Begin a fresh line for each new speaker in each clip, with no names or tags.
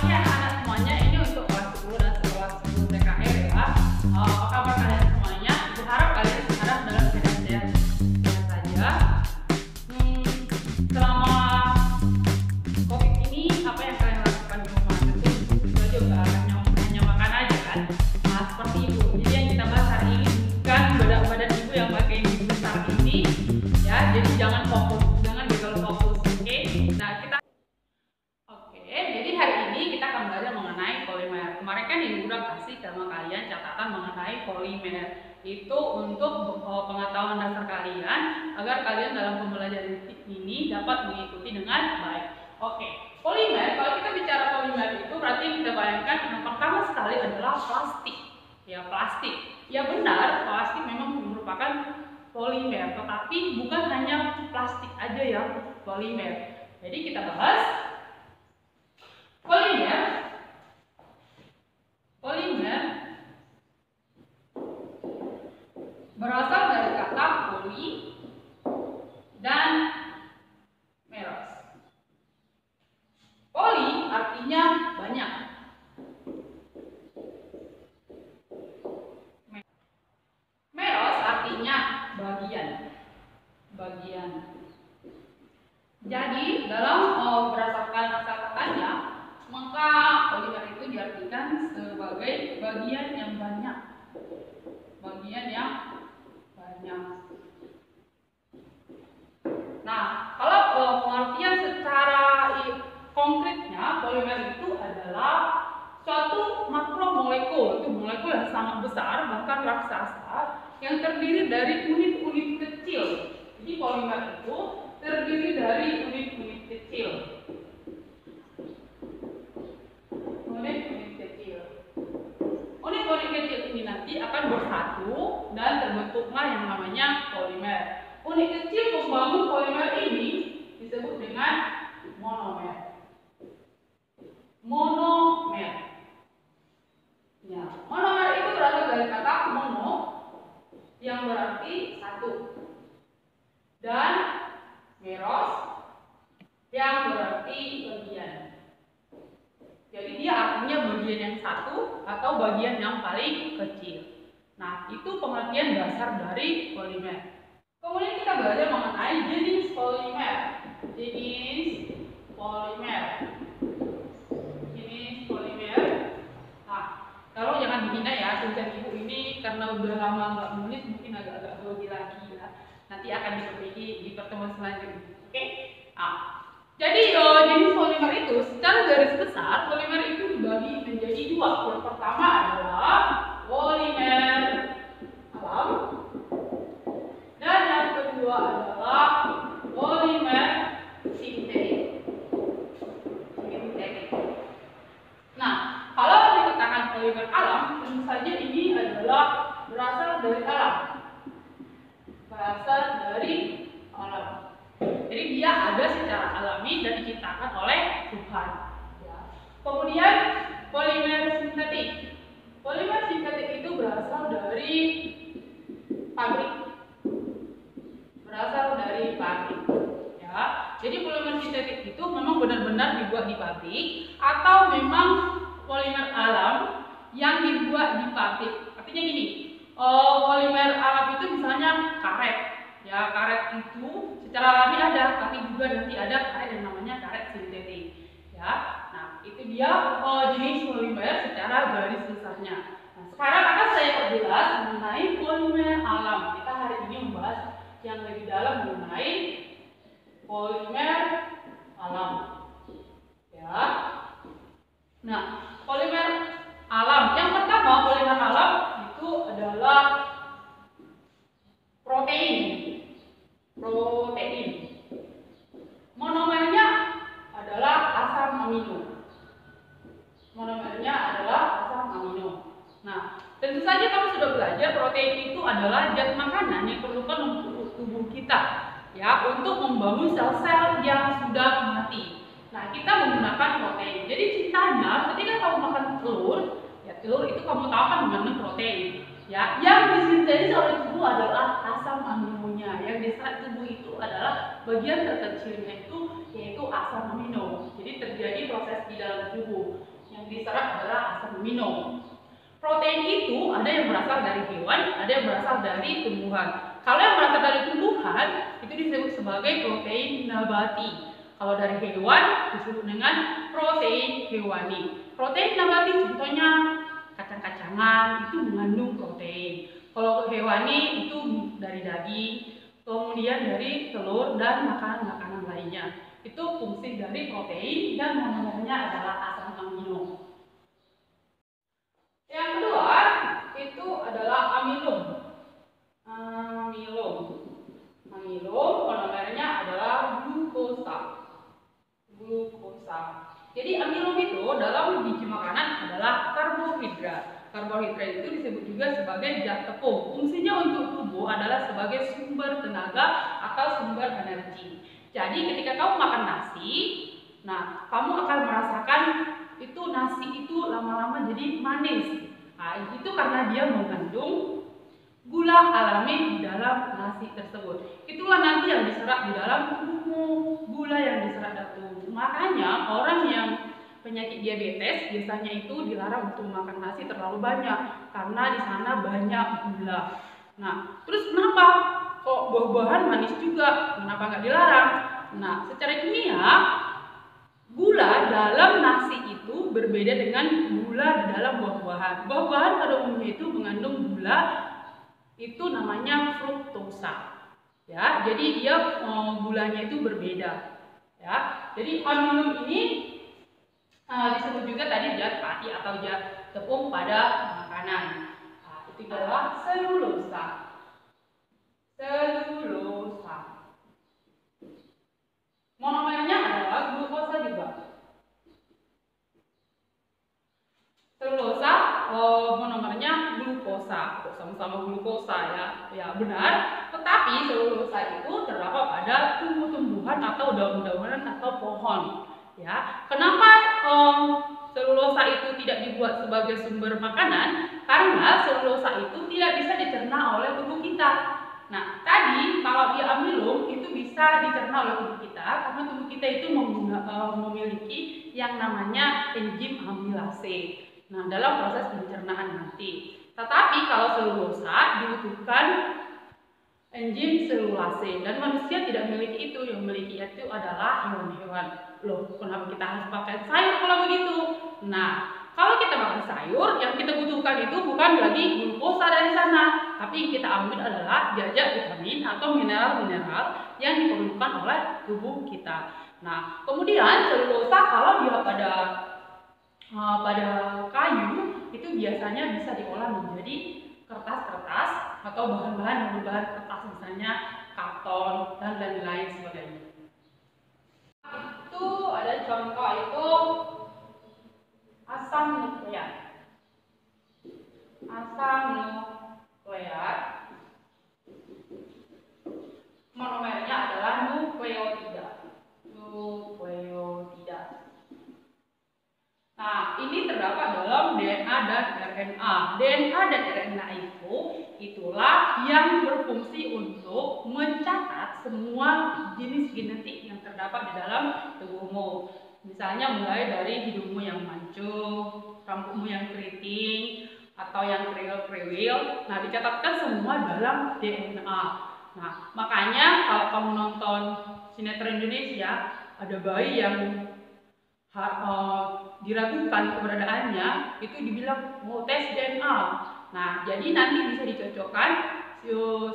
pagi anak-anak semuanya, ini untuk kelas 10 dan kelas 10 TKR ya. Apa kabar kalian semuanya? Berharap kalian sekarang dalam keadaan sehat saja. Selama COVID ini, apa yang kalian lakukan di rumah? Tentu saja nggak hanya makan aja kan? Nah, seperti itu. Jadi yang kita bahas hari ini bukan badan ibu yang pakai mie besar ini, ya. Jadi jangan fokus, jangan terlalu fokus. Oke? Nah, jadi hari ini kita akan belajar mengenai polimer. Kemarin kan Ibu udah kasih sama kalian catatan mengenai polimer. Itu untuk pengetahuan dasar kalian agar kalian dalam pembelajaran ini dapat mengikuti dengan baik. Oke, polimer. Kalau kita bicara polimer itu berarti kita bayangkan yang pertama sekali adalah plastik. Ya, plastik. Ya benar, plastik memang merupakan polimer, tetapi bukan hanya plastik aja yang polimer. Jadi kita bahas polimer berasal dari kata poli dan meros. Poli artinya banyak. Meros artinya bagian. Jadi dalam berdasarkan asal katanya, maka polimer itu diartikan sebagai bagian yang banyak. Nah, kalau pengertian secara konkretnya, polimer itu adalah suatu makromolekul, itu molekul yang sangat besar, bahkan raksasa, yang terdiri dari unit-unit kecil. Jadi polimer itu terdiri dari unit-unit kecil. Unit-unit kecil ini nanti akan bersatu dan terbentuklah yang namanya polimer. Unit kecil pembangun polimer ini disebut dengan monomer. Ya, monomer itu berasal dari kata mono yang berarti satu dan meros yang berarti bagian. Jadi dia artinya bagian yang satu atau bagian yang paling kecil. Nah, itu pengertian dasar dari polimer. Kemudian kita belajar mengenai jenis polimer. Nah, kalau jangan dihina ya, tulisan ibu ini karena udah lama nggak menulis mungkin agak-agak grogi lagi ya. Nanti akan diperbaiki di pertemuan selanjutnya. Oke? Nah, jadi jenis polimer itu secara garis besar polimer itu dibagi menjadi dua. Yang pertama adalah polimer alam dan yang kedua adalah polimer sintetik. Nah, kalau dikatakan polimer alam, tentu saja ini adalah berasal dari alam. Jadi dia ada secara alami dan diciptakan oleh Tuhan. Ya. Kemudian polimer sintetik. Polimer sintetik itu berasal dari pabrik. Ya. Jadi polimer sintetik itu memang benar-benar dibuat di pabrik atau memang polimer alam yang dibuat di pabrik. Artinya gini, polimer alam itu misalnya karet. Ya, karet itu secara alami ada, tapi juga nanti ada karet yang namanya karet sintetik. Ya, nah itu dia jenis polimer secara garis besarnya. Nah, sekarang akan saya perjelas mengenai polimer alam. Kita hari ini membahas yang lebih dalam mengenai polimer alam. Ya, nah polimer alam yang pertama, polimer alam itu adalah protein. Monomernya adalah asam amino. Nah, tentu saja kamu sudah belajar protein itu adalah zat makanan yang diperlukan untuk tubuh kita, ya, untuk membangun sel-sel yang sudah mati. Nah, kita menggunakan protein. Jadi ceritanya, ketika kamu makan telur, ya telur itu kamu tahu kan mengandung protein. Ya, yang disintesis oleh tubuh adalah asam aminonya. Yang diserap tubuh itu adalah bagian terkecilnya itu yaitu asam amino. Jadi terjadi proses di dalam tubuh. diserap adalah asam amino. Protein itu ada yang berasal dari hewan, ada yang berasal dari tumbuhan. Kalau yang berasal dari tumbuhan itu disebut sebagai protein nabati. Kalau dari hewan disebut dengan protein hewani. Protein nabati contohnya kacang-kacangan itu mengandung protein. Kalau hewani itu dari daging, kemudian dari telur dan makanan-makanan lainnya. Itu fungsi dari protein dan monomernya adalah asam amino. Yang kedua itu adalah amilum. Amilum monomernya adalah glukosa. Jadi amilum itu dalam biji makanan adalah karbohidrat. Karbohidrat itu disebut juga sebagai zat tepung. Fungsinya untuk tubuh adalah sebagai sumber tenaga atau sumber energi. Jadi ketika kamu makan nasi, nah kamu akan merasakan itu nasi itu lama-lama jadi manis. Nah, itu karena dia mengandung gula alami di dalam nasi tersebut. Itulah nanti yang diserap di dalam tubuhmu, gula yang diserap dalam tubuh. Makanya orang yang penyakit diabetes biasanya itu dilarang untuk makan nasi terlalu banyak karena di sana banyak gula. Nah, terus kenapa kok buah-buahan manis juga? Kenapa nggak dilarang? Nah, secara kimia gula dalam nasi itu berbeda dengan gula di dalam buah-buahan. Buah-buahan pada umumnya itu mengandung gula, itu namanya fruktosa. Ya, jadi dia gulanya itu berbeda. Ya, jadi amilum ini disebut juga tadi zat fatty atau zat tepung pada makanan. Nah, itu adalah selulosa. Monomernya adalah glukosa juga. Selulosa monomernya glukosa, sama-sama glukosa ya. Ya benar. Tetapi selulosa itu terdapat pada tumbuh-tumbuhan atau daun-daunan atau pohon. Ya, kenapa selulosa itu tidak dibuat sebagai sumber makanan? Karena selulosa itu tidak bisa dicerna oleh tubuh kita. Nah, tadi kalau dia amilum itu bisa dicerna oleh tubuh kita karena tubuh kita itu memiliki yang namanya enzim amilase. Nah, dalam proses pencernaan nanti. Tetapi kalau selulosa dibutuhkan enzim selulase dan manusia tidak memiliki itu. Yang memiliki itu adalah hewan-hewan. Loh, kenapa kita harus pakai sayur kalau begitu? Nah, kalau kita makan sayur, yang kita butuhkan itu bukan lagi glukosa dari sana, tapi yang kita ambil adalah zat-zat vitamin atau mineral-mineral yang diperlukan oleh tubuh kita. Nah, kemudian selulosa kalau dia pada kayu itu biasanya bisa diolah menjadi kertas-kertas atau bahan-bahan yang berbahan kertas, misalnya karton dan lain-lain sebagainya. Itu ada contoh itu asam nukleat. Asam nukleat monomernya adalah nukleotida. Nah, ini terdapat dalam DNA dan RNA. DNA dan RNA itulah yang berfungsi untuk mencatat semua jenis genetik yang terdapat di dalam tubuhmu. Misalnya mulai dari hidungmu yang mancung, rambutmu yang keriting, atau yang kriwil-kriwil. Nah, dicatatkan semua dalam DNA. Nah, makanya kalau kamu nonton sinetron Indonesia, ada bayi yang diragukan keberadaannya, itu dibilang mau tes DNA. Nah, jadi nanti bisa dicocokkan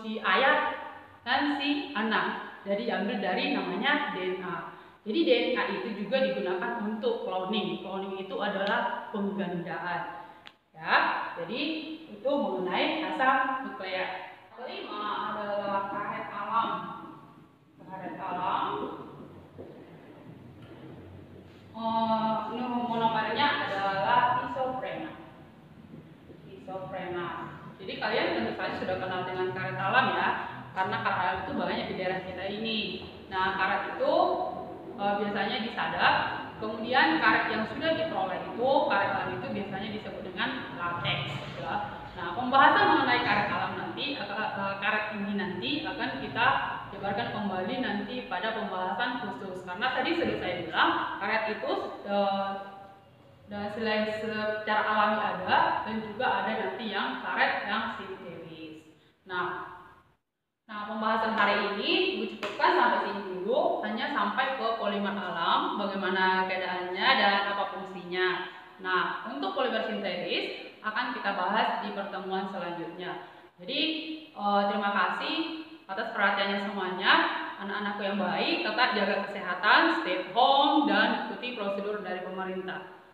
si ayah dan si anak. Jadi diambil dari namanya DNA. Jadi DNA itu juga digunakan untuk cloning. Cloning itu adalah penggandaan. Ya, jadi itu mengenai asam nukleat. Kelima adalah karet alam. Karet alam. Monomernya adalah isoprena. Jadi kalian tentu saja sudah kenal dengan karet alam ya, karena karet alam itu banyak di daerah kita ini. Nah, karet itu biasanya disadap. Kemudian karet yang sudah diperoleh itu, karet alam itu biasanya disebut dengan latex. Ya. Nah, pembahasan mengenai karet alam nanti, karet ini nanti akan kita jabarkan kembali nanti pada pembahasan khusus. Karena tadi sudah saya bilang, karet itu Dan selain secara alami ada, dan juga ada nanti yang karet yang sintetis. Nah, pembahasan hari ini Ibu cukupkan sampai sini dulu, hanya sampai ke polimer alam, bagaimana keadaannya dan apa fungsinya. Nah, untuk polimer sintetis akan kita bahas di pertemuan selanjutnya. Jadi, terima kasih atas perhatiannya semuanya. Anak-anakku yang baik, tetap jaga kesehatan, stay home, dan ikuti prosedur dari pemerintah.